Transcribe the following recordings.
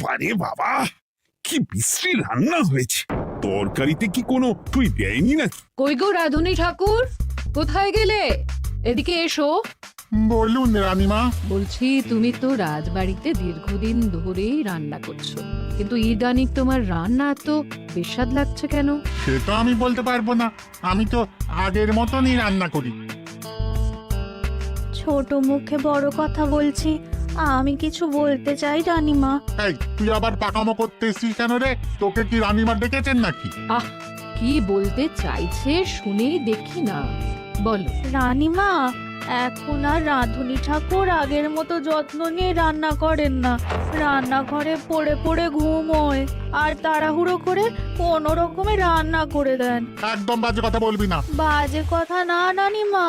বাবারে বাবা, কি বিশ্রী রান্না হয়েছে। তরকারিতে কি কোনো তুই দেয়নি নাকি? কই গো রাধুনী ঠাকুর, কোথায় গেলে? এদিকে এসো। বলুন রানীমা। বলছি তুমি তো রাজবাড়িতে দীর্ঘদিন ধরেই রান্না করছো, কিন্তু ইদানিং তোমার রান্না এত বেস্বাদ লাগছে কেন? সে তো আমি বলতে পারবো না, আমি তো আগের মতনই রান্না করি। ছোট মুখে বড় কথা বলছি, আমি কিছু বলতে চাই রানীমা। এই তুই আবার পাকামো করতে এসছিস কেন রে? তোকে কি রানীমা ডেকেছেন নাকি? আহ, কি বলতে চাইছে শুনেই দেখি না, বলো। রানীমা, এখন আর রাধুনী ঠাকুর আগের মতো যত্ন নিয়ে রান্না করেন না। রান্নাঘরে পড়ে পড়ে ঘুমোয় আর তাড়াহুড়ো করে কোনো রকমে রান্না করে দেন। একদম বাজে কথা বলবি না। বাজে কথা না রানীমা,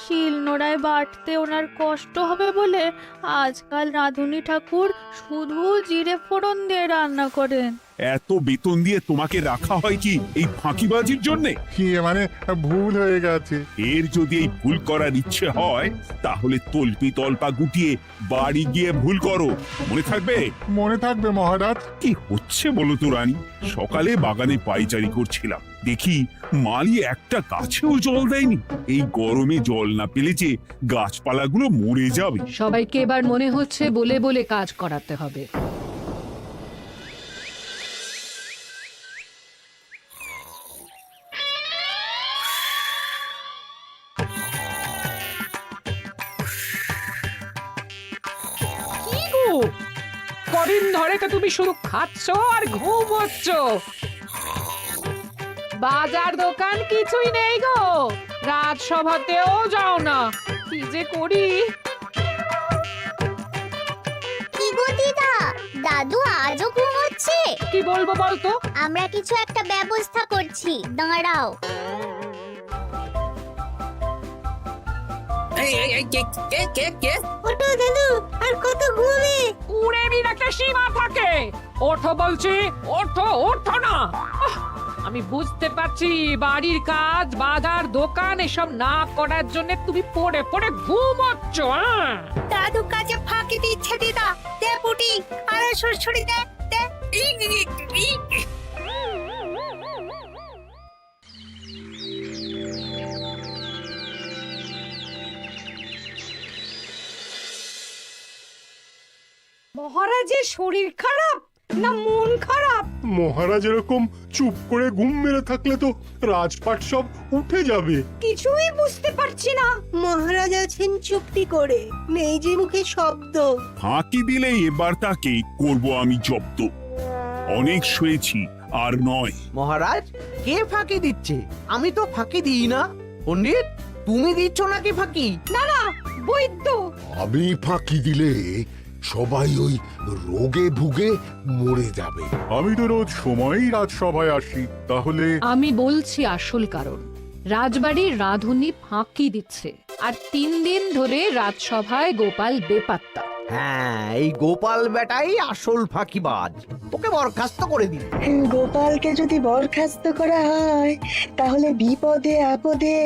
শিলনোড়ায় বাটতে ওনার কষ্ট হবে বলে আজকাল রাধুনী ঠাকুর শুধু জিরে ফোড়ন দিয়ে রান্না করেন। এত বেতন দিয়ে তোমাকে রাখা হয় কি এই ফাঁকিবাজির জন্যে? কি মানে ভুল হয়ে গেছে। এর যদি এই ভুল করার ইচ্ছে হয় তাহলে তল্পি তল্পা গুটিয়ে বাড়ি গিয়ে ভুল করো, মনে থাকবে? মনে থাকবে মহারাজ। কি হচ্ছে বলো তো রানী? সকালে বাগানে পাইচারি করছিলাম, দেখি মালি একটা গাছেও জল দেয়নি। এই গরমে জল না পেলে যে গাছপালাগুলো মরে যাবে। সবাইকে এবার মনে হচ্ছে বলে বলে কাজ করাতে হবে। কদিন ধরে তো তুমি শুধু খাচ্ছ আর ঘুমোচ্ছ, বাজার দোকান কিছুই নেই গো, রাজসভাতেও যাও না, কি যে করি। কি গো দিদা, দাদু আজও ঘুমোচ্ছে? কি বলবো বলতো? আমরা কিছু একটা ব্যবস্থা করছি, দাঁড়াও। ওঠো দাদু, আর কত ঘুমে? কুড়েমির একটা সীমা থাকে। ওঠো বলছি, ওঠো, ওঠো না। আমি বুঝতে পারছি বাড়ির কাজ, বাজার দোকান এসব না করার জন্য তুমি পড়ে পড়ে ঘুমোচ্ছ। দাদু কাজে ফাঁকি দিচ্ছে দিদা। দে পুটি, আর সরসরি দে, দে। মহারাজের শরীর খারাপ না মন খারাপ? মহারাজ এরকম চুপ করে ঘুম মেরে থাকলে তো রাজপাট সব উঠে যাবে। কিছুই বুঝতে পারছি না। মহারাজ আছেন চুপটি করে, নেই যে মুখে শব্দ। ফাঁকি দিলে এবার তাকে করব আমি জব্দ। অনেক শুয়েছি, আর নয়। মহারাজ, কে ফাঁকি দিচ্ছে? আমি তো ফাঁকি দিই না। পণ্ডিত, তুমি দিচ্ছ নাকি ফাঁকি? না না, বৈদ্য। আমি ফাঁকি দিলে সবাই ওই রোগে ভুগে মরে যাবে। আমি তো রোজ সময়ই রাজসভায় আসি, তাহলে আমি বলছি আসল কারণ। রাজবাড়ির রাঁধুনি ফাঁকি দিচ্ছে, আর 3 দিন ধরে রাজসভায় গোপাল বেপাত্তা। হ্যাঁ, এই গোপাল বেটাই আসল ফাঁকিবাজ। ওকে বরখাস্ত করে দিন। গোপালকে যদি বরখাস্ত করা হয় তাহলে বিপদে আপদে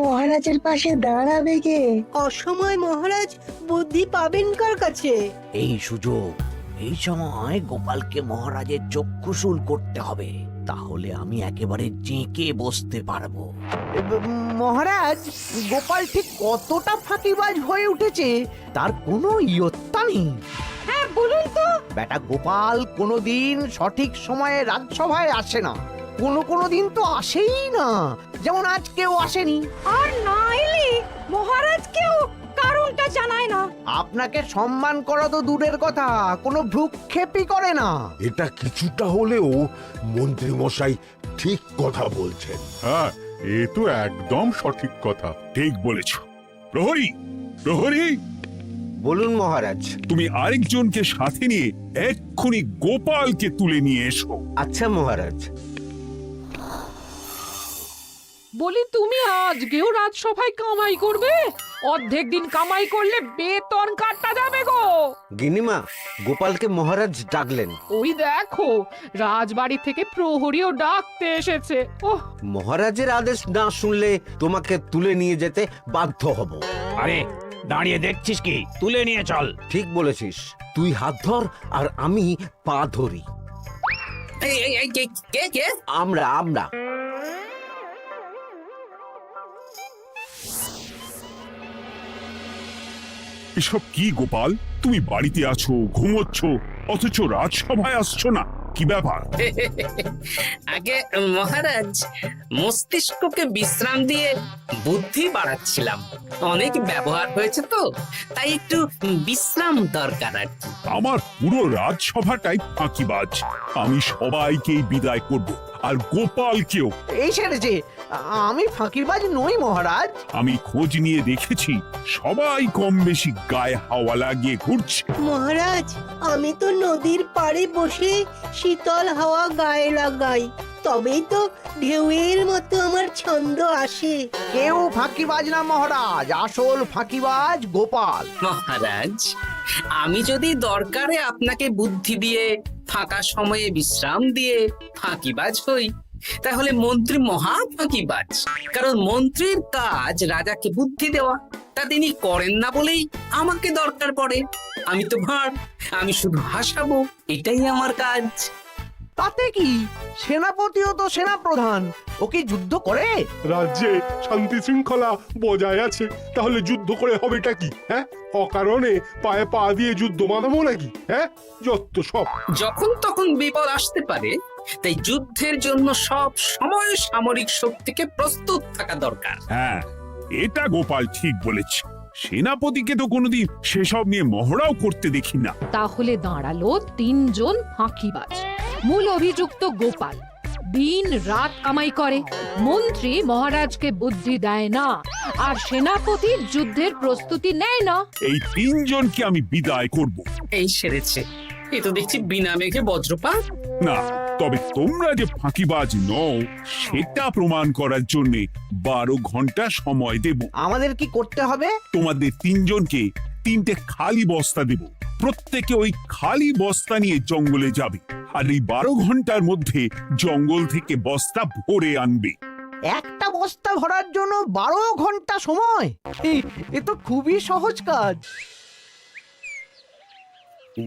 মহারাজের পাশে দাঁড়াবে কে? অসময় মহারাজ বুদ্ধি পাবেন কার কাছে? এই সুযোগ, এই সময় গোপালকে মহারাজের চক্ষুশূল করতে হবে, তাহলে আমি একেবারে জেঁকে বসতে পারবো। মহারাজ, গোপাল ঠিক কতটা ফাঁকিবাজ হয়ে উঠেছে তার কোনো ইয়ত্তা নেই। হ্যাঁ বলুন তো। বেটা গোপাল কোনোদিন সঠিক সময়ে রাজসভায় আসে না, কোনো দিন তো আসেই না, যেমন আজকেও আসেনি। আর না এলে মহারাজকেও কারণটা জানায় না। আপনাকে সম্মান করা তো দূরের কথা, কোনো ভ্রুক্ষেপই করে না। এটা কিছুটা হলেও মন্ত্রী মশাই ঠিক কথা বলছেন। হ্যাঁ, এ তো একদম সঠিক কথা। ঠিক বলেছ। প্রহরী, প্রহরী, বলুন মহারাজ। তুমি আরেকজনকে সাথে নিয়ে এক্ষুনি গোপালকে তুলে নিয়ে এসো। আচ্ছা মহারাজ। বলি, তুমি আজকেও রাজসভায় কামাই করবে? অর্ধেক দিন কামাই করলে বেতন কাটা যাবে গো। গিন্নিমা, গোপালকে মহারাজ ডাকলেন। ওই দেখো, রাজবাড়ি থেকে প্রহরীও ডাকতে এসেছে। ওহ, মহারাজের আদেশ না শুনলে তোমাকে তুলে নিয়ে যেতে বাধ্য হব। আরে দাঁড়িয়ে দেখছিস কি, তুলে নিয়ে চল। ঠিক বলেছিস, তুই হাত ধর আর আমি পা ধরি। কে আমরা এসব কি গোপাল, তুমি বাড়িতে আছো, ঘুমোচ্ছ, অথচ রাজসভায় আসছো না, কি ব্যাপার? আগে মহারাজ, মস্তিষ্ককে বিশ্রাম দিয়ে বুদ্ধি বাড়াচ্ছিলাম। অনেক ব্যবহার হয়েছে তো, তাই একটু বিশ্রাম দরকার আর কি। আমার পুরো রাজসভাটাই ফাঁকিবাজ। আমি সবাইকেই বিদায় করব, আর গোপালকেও। এই সেরেছে, আমি ফাঁকিবাজ নই মহারাজ। আমি খোঁজ নিয়ে দেখেছি, সবাই কম বেশি গায়ে হাওয়া লাগিয়ে ঘুরছে। মহারাজ, আমি তো নদীর পাড়ে বসে শীতল হাওয়া গায়ে লাগাই, তবেই তো ঢেউয়ের মতো আমার ছন্দ আসে। কেউ ফাঁকিবাজ না মহারাজ, আসল ফাঁকিবাজ গোপাল। মহারাজ, আমি যদি দরকারে আপনাকে বুদ্ধি দিয়ে, ফাঁকা সময়ে বিশ্রাম দিয়ে ফাঁকিবাজ হই, তাহলে মন্ত্রী মহা ফাঁকিবাজ। কারণ মন্ত্রীর কাজ রাজাকে বুদ্ধি দেওয়া, তা তিনি করেন না বলেই আমাকে দরকার পড়ে। আমি তো ভাঁড়, আমি শুধু হাসাবো, এটাই আমার কাজ। তাতে কি, সেনাপতিও তো সেনাপ্রধান, ও কি যুদ্ধ করে? রাজ্যে শান্তি শৃঙ্খলা বজায় আছে, তাহলে যুদ্ধ করে হবেটা কি? হ্যাঁ, অকারণে পায়ে পা দিয়ে যুদ্ধ বাঁধাবো নাকি? হ্যাঁ, যত সব। যখন তখন বিপদ আসতে পারে, তাই যুদ্ধের জন্য সব সময় সামরিক শক্তিকে প্রস্তুত থাকা দরকার। হ্যাঁ, এটা গোপাল ঠিক বলেছে। সেনাপতিকে তো কোনোদিন সেসব নিয়ে মহড়াও করতে দেখি না। তাহলে দাঁড়ালো তিনজন ফাঁকিবাজ। মূল অভিযুক্ত গোপাল দিন রাত কামাই করে, মন্ত্রী মহারাজকে বুদ্ধি দেয় না, আর সেনাপতি যুদ্ধের প্রস্তুতি নেয় না। এই তিনজনকে আমি বিদায় করব। এই সেরেছে, এ তো দেখছি বিনা মেঘে বজ্রপাত। না, তবে তোমরা যে ফাঁকিবাজ নও সেটা প্রমাণ করার জন্য 12 ঘন্টা সময় দেব। আমাদের কি করতে হবে? তোমাদের তিনজনকে 3টে খালি বস্তা দেব। প্রত্যেকে ওই খালি বস্তা নিয়ে জঙ্গলে যাবে, আর এই 12 ঘন্টার মধ্যে জঙ্গল থেকে বস্তা ভরে আনবে। একটা বস্তা ভরার জন্য 12 ঘন্টা সময়? এ তো খুবই সহজ কাজ।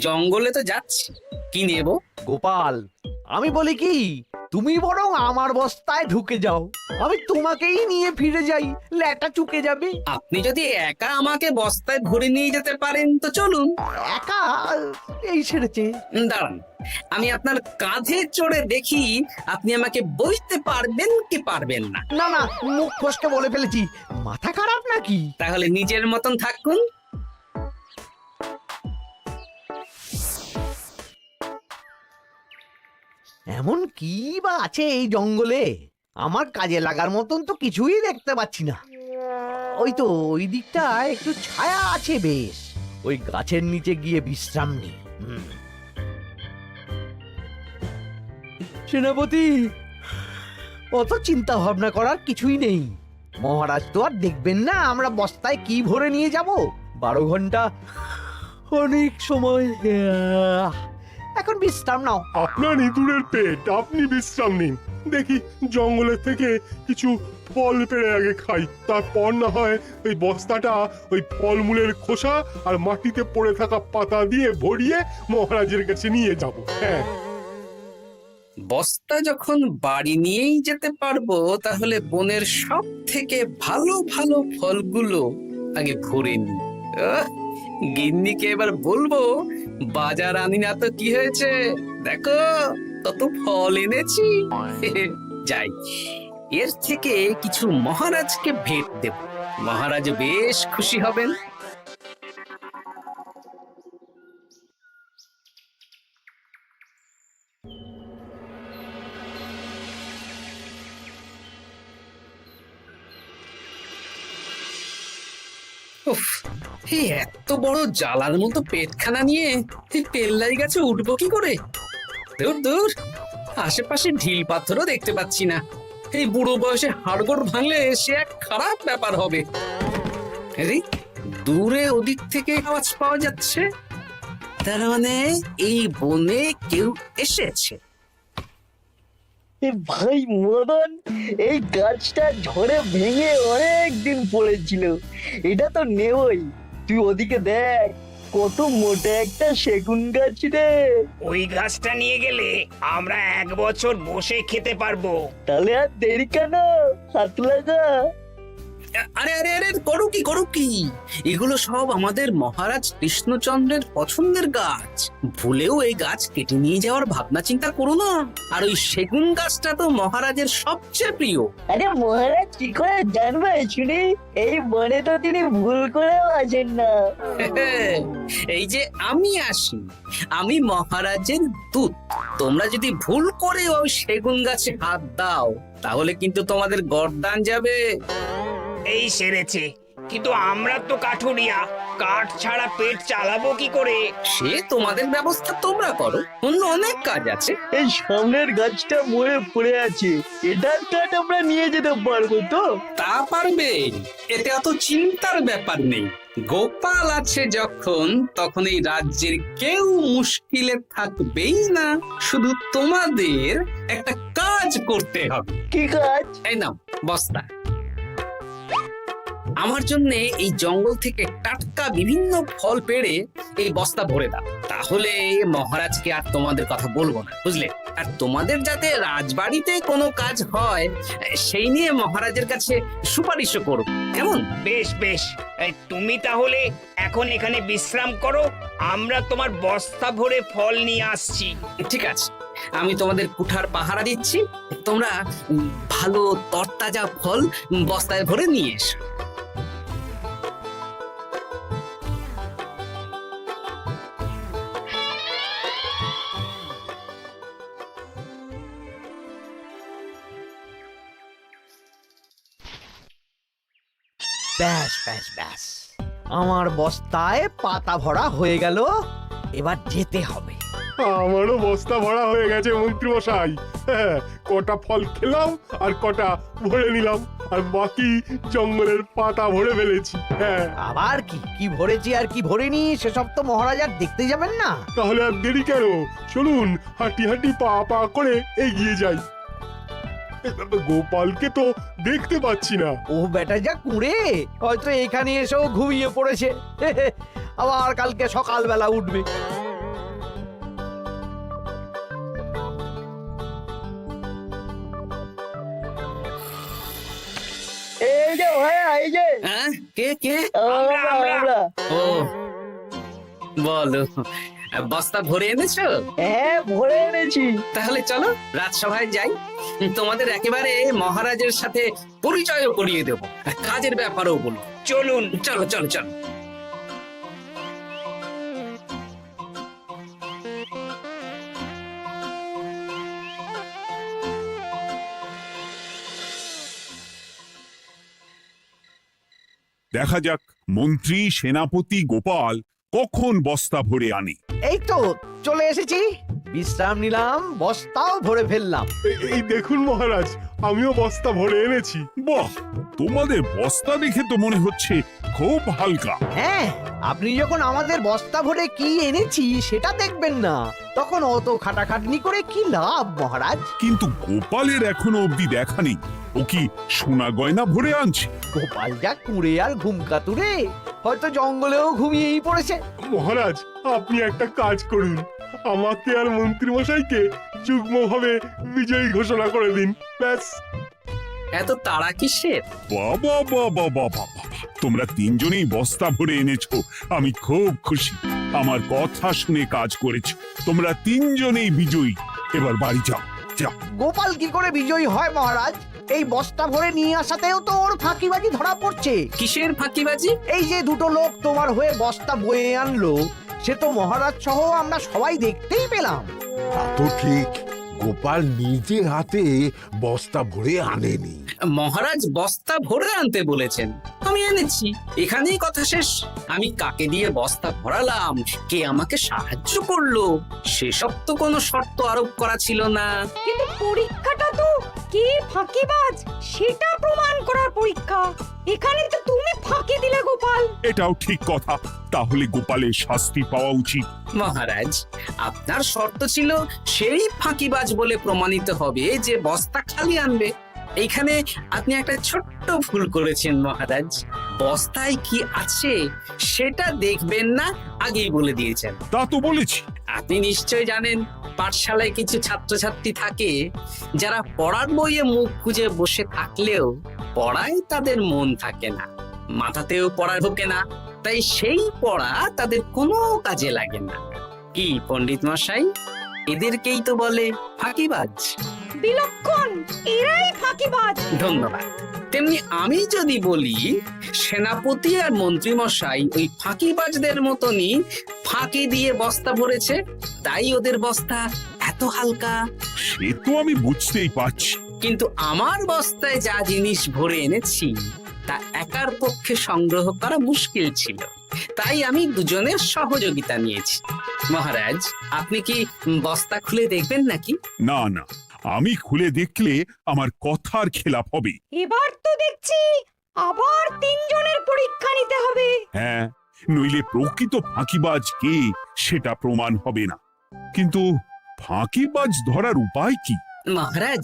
জঙ্গলে তো যাচ্ছি, কি নেব? গোপাল, আমি বলি কি, তুমি বরং আমার বস্তায় ঢুকে যাও, আমি তোমাকেই নিয়ে ফিরে যাই, ল্যাটা চুকে যাবে। আপনি যদি একা আমাকে বস্তায় ভরে নিয়ে যেতে পারেন তো চলুন। একা? এই সেরেছে। দাঁড়ান, আমি আপনার কাঁধে চড়ে দেখি আপনি আমাকে বইতে পারবেন কি পারবেন না। না না, মুখ ফসকে বলে ফেলেছি, মাথা খারাপ নাকি? তাহলে নিজের মতন থাকুন। এমন কি বা আছে এই জঙ্গলে? আমার কাজে লাগার মতন তো কিছুই দেখতে পাচ্ছি না। ওই তো ওই দিকটা একটু ছায়া আছে বেশ, ওই গাছের নিচে গিয়ে বিশ্রাম নি। সেনাপতি, অত চিন্তা ভাবনা করার কিছুই নেই। মহারাজ তো আর দেখবেন না আমরা বস্তায় কি ভরে নিয়ে যাব। 12 ঘন্টা অনেক সময়। এখন বিশ্রাম নাও। আপনার ইঁদুরের পেট, আপনি বিশ্রাম নিন। দেখি জঙ্গলের থেকে কিছু ফল পেড়ে আগে খাই, তারপর না হয় ওই বস্তাটা ওই ফলমূলের খোসা আর মাটিতে পড়ে থাকা পাতা দিয়ে ভরিয়ে মহারাজের কাছে নিয়ে যাব। হ্যাঁ, বস্তা যখন বাড়ি নিয়েই যেতে পারবো, তাহলে বনের সব থেকে ভালো ভালো ফলগুলো আগে ভরে নি। গিন্নিকে এবার বলবো, বাজার আনি না তো কি হয়েছে, দেখো কত ফল এনেছি। যাই, এর থেকে কিছু মহারাজকে ভেট দেব, মহারাজ বেশ খুশি হবেন। উফ, এই এত বড় জ্বালার মতো পেটখানা নিয়ে এই পেল্লাই গাছে উঠবো কি করে? দূর দূর, আশেপাশে ঢিল পাথরও দেখতে পাচ্ছি না। এই বুড়ো বয়সে হাড়গোড় ভাঙলে সে এক খারাপ ব্যাপার হবে। আরে, দূরে ওদিক থেকে আওয়াজ পাওয়া যাচ্ছে, তার মানে এই বনে কেউ এসেছে। ভাই মদন, এই গাছটা ঝড়ে ভেঙে অনেক দিন পড়েছিল, এটা তো নেবই। তুই ওদিকে দেখ, কত মোটা একটা সেগুন গাছ রে। ওই গাছটা নিয়ে গেলে আমরা 1 বছর বসে খেতে পারবো। তাহলে আর দেরি কেন, হাত লাগা। আরে আরে আরে, করো কি এগুলো সব আমাদের মহারাজ কৃষ্ণচন্দ্রের পছন্দের গাছ। ভুলেও এই গাছ কেটে নিয়ে যাওয়ার ভাবনা চিন্তা করো না। আর ওই সেগুন গাছটা তো মহারাজের সবচেয়ে প্রিয়। আরে মহারাজ কি করে জানবে শুনি? এই বনে তো তিনি ভুল করেও আসেন না। এই যে আমি আসি, আমি মহারাজের দূত। তোমরা যদি ভুল করে ওই সেগুন গাছে হাত দাও তাহলে কিন্তু তোমাদের গর্দান যাবে। এই সেরেছে, কিন্তু আমরা তো কাঠুরিয়া, কাঠ ছাড়া পেট চালাবো কি করে? সে তোমাদের ব্যবস্থা তোমরা করো, অন্য অনেক কাজ আছে। এই সামনের গাছটা মরে পড়ে আছে, এটার কাঠ আমরা নিয়ে যেতে পারবো তো? তা পারবে, এতে অত চিন্তার ব্যাপার নেই। গোপাল আছে যখন, তখন এই রাজ্যের কেউ মুশকিলে থাকবেই না। শুধু তোমাদের একটা কাজ করতে হবে। কি কাজ? এই নাও বস্তা। আমার জন্য এই জঙ্গল থেকে টাটকা বিভিন্ন ফল পেড়ে এই বস্তা ভরে দাও, তাহলে মহারাজকে আর তোমাদের কথা বলবো না, বুঝলে? আর তোমাদের যাতে রাজবাড়িতে কোনো কাজ হয় সেই নিয়ে মহারাজের কাছে সুপারিশও করো, কেমন? বেশ বেশ, তুমি তাহলে এখন এখানে বিশ্রাম করো, আমরা তোমার বস্তা ভরে ফল নিয়ে আসছি। ঠিক আছে, আমি তোমাদের কুঠার পাহারা দিচ্ছি, তোমরা ভালো তরতাজা ফল বস্তায় ভরে নিয়ে এসো। ব্যাস ব্যাস ব্যাস, আমার বস্তায় পাতা ভরা হয়ে গেল, এবার যেতে হবে। আমারও বস্তা ভরা হয়ে গেছে মন্ত্রী মশাই। হ্যাঁ, কটা ফল খেলাম আর কটা ভরে নিলাম, আর বাকি জঙ্গলের পাতা ভরে ফেলেছি। হ্যাঁ, আবার কি ভরেছি আর কি ভরিনি সেসব তো মহারাজ আর দেখতে যাবেন না। তাহলে আর দেরি কেন, চলুন হাঁটি হাঁটি পা পা করে এগিয়ে যাই। গোপালকে তো দেখতে পাচ্ছি না। ও বেটা যা কুঁড়ে, হয়তো এখানে এসেও ঘুমিয়ে পড়েছে। আবার কালকে সকালবেলা উঠবে। এই যে এই যে হ্যাঁ, কে কে? আমরা। ও বলো, বস্তা ভরে এনেছো? হ্যাঁ, ভরে এনেছি। তাহলে চলো রাজসভায় যাই, তোমাদের একেবারে মহারাজের সাথে পরিচয়ও করিয়ে দেবো, কাজের ব্যাপারেও বলবো। চলুন, চলো চলো চলো। দেখা যাক মন্ত্রী সেনাপতি গোপাল কখন বস্তা ভরে আনে। এই তো চলে এসেছি, বিশ্রাম নিলাম, বস্তাও ভরে ফেললাম। এই দেখুন মহারাজ, আমিও বস্তা ভরে এনেছি। বাহ, তোমাদের বস্তা দেখে তো মনে হচ্ছে খুব হালকা। হ্যাঁ, আপনি যখন আমাদের বস্তা ভরে কি এনেছি সেটা দেখবেন না, তখন অত খাটাখাটনি করে কি লাভ মহারাজ? কিন্তু গোপালের এখনো অবধি দেখা নেই, ও কি সোনা গয়না ভরে আনছে? গোপাল যা কুঁড়ে আর ঘুম কাতুরে, হয়তো জঙ্গলেও ঘুমিয়েই পড়েছে। মহারাজ, আপনি একটা কাজ করুন, আমাকে আর মন্ত্রী মশাইকে যুগ্মভাবে বিজয়ী ঘোষণা করে দিন, ব্যাস। এত তাড়া কিসের? বাবা বাবা বাবা, তোমরা তিনজনেই বস্তা ভরে এনেছো, আমি খুব খুশি। আমার কথা শুনে কাজ করেছো, তোমরা তিনজনেই বিজয়ী। এবার বাড়ি যাও, যাও। গোপাল কি করে বিজয়ী হয় মহারাজ? এই বস্তা ভরে নিয়ে আসাতেও তো ওর ফাঁকিবাজি ধরা পড়ছে। কিসের ফাঁকিবাজি? এই যে দুটো লোক তোমার হয়ে বস্তা বয়ে আনলো, সে তো মহারাজ সহ আমরা সবাই দেখতেই পেলাম। তা তো ঠিক, গোপাল নিজে হাতে বস্তা ভরে আনেনি। মহারাজ বস্তা ভরে আনতে বলেছেন, আমি এনেছি, এখানেই কথা শেষ। আমি কাকে দিয়ে বস্তা ভরালাম, কে আমাকে সাহায্য করলো, সেসব তো কোনো শর্ত আরোপ করা ছিল না। কিন্তু পরীক্ষাটা তো কে ফাঁকিবাজ সেটা প্রমাণ করার পরীক্ষা। এখানে তো তুমি ফাঁকি দিলে গোপাল। এটাও ঠিক কথা, তাহলে গোপালের শাস্তি পাওয়া উচিত। মহারাজ, আপনার শর্ত ছিল সেই ফাঁকিবাজ বলে প্রমাণিত হবে যে বস্তা খালি আনবে। এইখানে আপনি একটা ছোট্ট ভুল করেছেন মহারাজ। বস্তায় কি আছে সেটা দেখবেন না, আগেই বলে দিয়েছেন। তা তো বলেছি। আপনি নিশ্চয় জানেন পাঠশালায় কিছু ছাত্রছাত্রী থাকে যারা পড়ার বইয়ে মুখ গুজে বসে থাকলেও পড়ায় তাদের মন থাকে না, মাথাতেও পড়া ঢোকে না, তাই সেই পড়া তাদের কোনো কাজে লাগে না। কি পণ্ডিত মশাই, এদেরকেই তো বলে ফাঁকিবাজ। বিলক্ষণ, এরাই ফাঁকিবাজ। ধন্যবাদ। তেমনি আমি যদি বলি সেনাপতি আর মন্ত্রী মশাই ওই ফাঁকিবাজদের মতনই ফাঁকি দিয়ে বস্তা ভরেছে, তাই ওদের বস্তা এত হালকা। সে তো আমি বুঝতেই পারছি। কিন্তু আমার বস্তায় যা জিনিস ভরে এনেছি তা একার পক্ষে সংগ্রহ করা মুশকিল ছিল, তাই আমি দুজনের সহযোগিতা নিয়েছি। মহারাজ, আপনি কি বস্তা খুলে দেখবেন নাকি? না না, আমি খুলে দেখলে আমার কথার খেলাপ হবে। এবার তো দেখছি আবার তিনজনের পরীক্ষা নিতে হবে। হ্যাঁ, নইলে প্রকৃত ফাঁকিবাজ কে সেটা প্রমাণ হবে না। কিন্তু ফাঁকিবাজ ধরার উপায় কি? মহারাজ,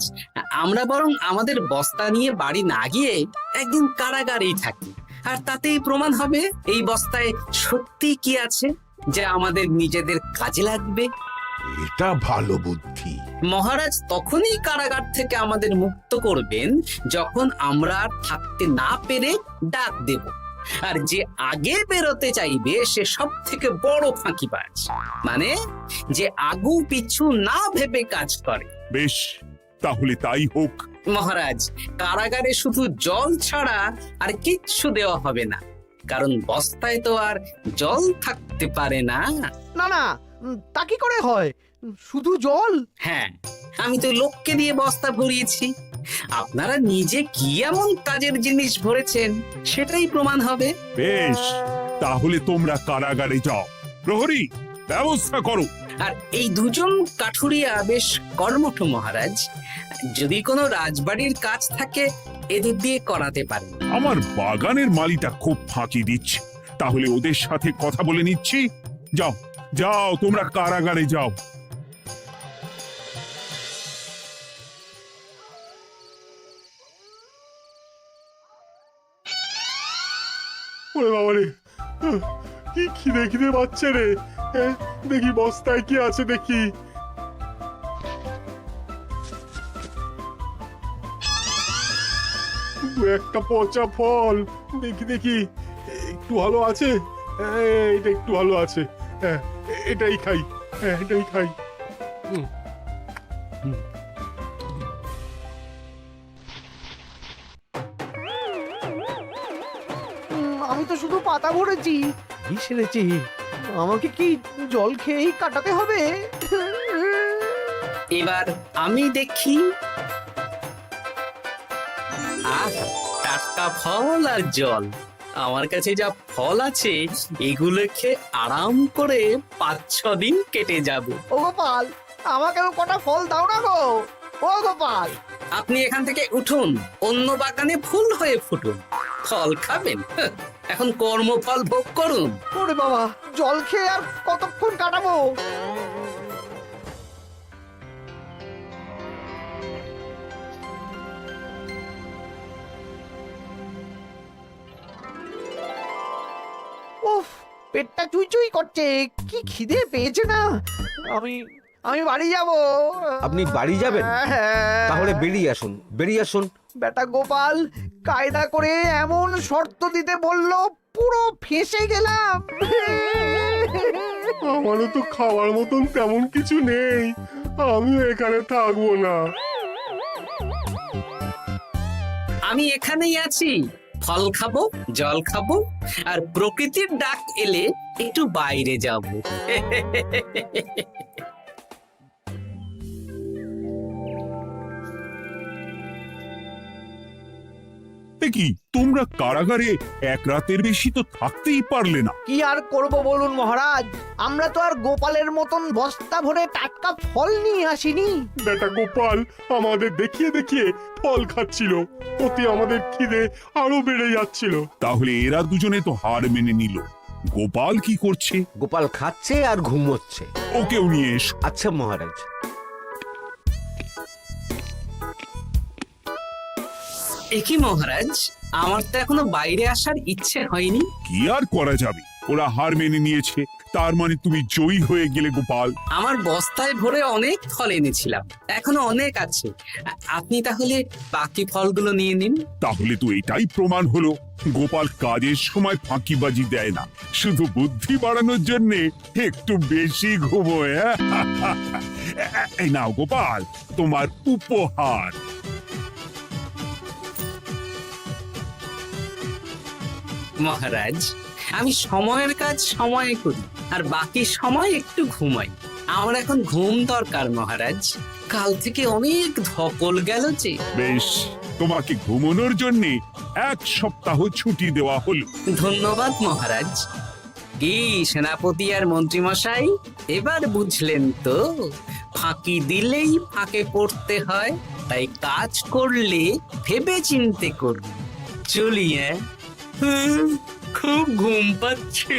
আমরা বরং আমাদের বস্তা নিয়ে বাড়ি না গিয়ে একদিন কারাগারেই থাকি, আর তাতেই প্রমাণ হবে এই বস্তায় সত্যি কি আছে যা আমাদের নিজেদের কাজে লাগবে। এটা ভালো বুদ্ধি। মহারাজ তখনই কারাগার থেকে আমাদের মুক্ত করবেন যখন আমরা আর থাকতে না পেরে ডাক দেব, আর যে আগে বেরোতে চাইবে সে সব থেকে বড় ফাঁকিবাজ, মানে যে আগু পিছু না ভেবে কাজ করে। বেশ, তাহলে তাই হোক। মহারাজ, কারাগারে শুধু জল ছাড়া আর কিচ্ছু দেওয়া হবে না, কারণ বস্তায় তো আর জল থাকতে পারে না। না না, তা কি করে হয়? শুধু জল? হ্যাঁ, আমি তো লোককে দিয়ে বস্তা ভরিয়েছি। আপনারা নিজে কি এমন কাজের জিনিস ভরেছেন সেটাই প্রমাণ হবে। বেশ, তাহলে তোমরা কারাগারে যাও। প্রহরী, ব্যবস্থা করো। আর এই দুজন কাঠুরিয়া বেশ কর্মঠ মহারাজ, যদি কোনো রাজবাড়ির কাজ থাকে এদের দিয়ে করাতে পারেন। আমার বাগানের মালিটা খুব ফাঁকি দিচ্ছে, তাহলে ওদের সাথে কথা বলে নিচ্ছি। যাও যাও, তোমরা কারাগারে যাও। ওরে বাবা রে, কি খিদে খিদে পাচ্ছে রে। দেখি বস্তায় কি আছে দেখি। দু একটা পচা ফল, দেখি দেখি একটু ভালো আছে। এটা একটু ভালো আছে, এটাই খাই, এটাই খাই। আমি তো শুধু পাতা ভরেছি, কি সেরেছি? আমাকে কি জল খেয়েই কাটাতে হবে? এবার আমি দেখি। আহ, টাটকা ফল আর জল। আমার কাছে যা ফল আছে এগুলো খেয়ে আরাম করে 5-6 দিন কেটে যাবে। ও গোপাল, আমাকেও কটা ফল দাও না গো। ও গোপাল, আপনি এখান থেকে উঠুন, অন্য বাগানে ফুল হয়ে ফুটুন। ফল খাবেন? এখন কর্মফল ভোগ করুন। ওরে বাবা, জল খেয়ে আর কতক্ষণ কাটাবো? উফ, পেটটা চুই করছে, কি খিদে পেয়েছে না। আমি আমি বাড়ি যাব। আপনি বাড়ি যাবেন? তাহলে বেরিয়ে আসুন, বেরিয়ে আসুন। বেটা গোপাল কায়দা করে এমন শর্ত দিতে বললো, পুরো ফেঁসে গেলাম। আমারও তো খাওয়ার মতন তেমন কিছু নেই, আমিও এখানে থাকবো না। আমি এখানেই আছি, ফল খাবো, জল খাবো, আর প্রকৃতির ডাক এলে একটু বাইরে যাব। কি তোমরা কারাগারে এক রাতের বেশি তো থাকতেই পারলে না? কি আর করব বলুন মহারাজ, আমরা তো আর গোপালের মতন বস্তা ভরে টাটকা ফল নিয়ে আসিনি। বেটা গোপাল আমাদের দেখিয়ে দেখিয়ে ফল খাচ্ছিল, ওতে আমাদের খিদে আরো বেড়ে যাচ্ছিল। তাহলে এরা দুজনে তো হার মেনে নিল। গোপাল কি করছে? গোপাল খাচ্ছে আর ঘুমোচ্ছে। ওকেও নিয়ে এসো। আচ্ছা মহারাজ। একই মহারাজ, আমার তো এখনো বাইরে আসার ইচ্ছে হয়নি। কি আর করা যাবে, ওরা হার মেনে নিয়েছে, তার মানে তুমি জয়ী হয়ে গেলে গোপাল। আমার বস্তায় ভরে অনেক ফল এনেছিলাম, এখনো অনেক আছে। আপনি তাহলে বাকি ফলগুলো নিয়ে নিন। তাহলে তো এটাই প্রমাণ হলো গোপাল কাজের সময় ফাঁকিবাজি দেয় না, শুধু বুদ্ধি বাড়ানোর জন্য একটু বেশি ঘুমোয়। এই নাও গোপাল, তোমার উপহার। মহারাজ, আমি সময়ের কাজ সময়ে করি, আর বাকি সময় একটু ঘুমাই। আমার এখন ঘুম দরকার মহারাজ, কাল থেকে অনেক ধকল গেল যে। বেশ, তোমাকে ঘুমানোর জন্য 1 সপ্তাহ ছুটি দেওয়া হলো। ধন্যবাদ মহারাজ। কি সেনাপতি আর মন্ত্রী মশাই, এবার বুঝলেন তো, ফাঁকি দিলেই ফাঁকে পড়তে হয়, তাই কাজ করলে ভেবে চিন্তে করুন। চলি, খুব ঘুম পাচ্ছে।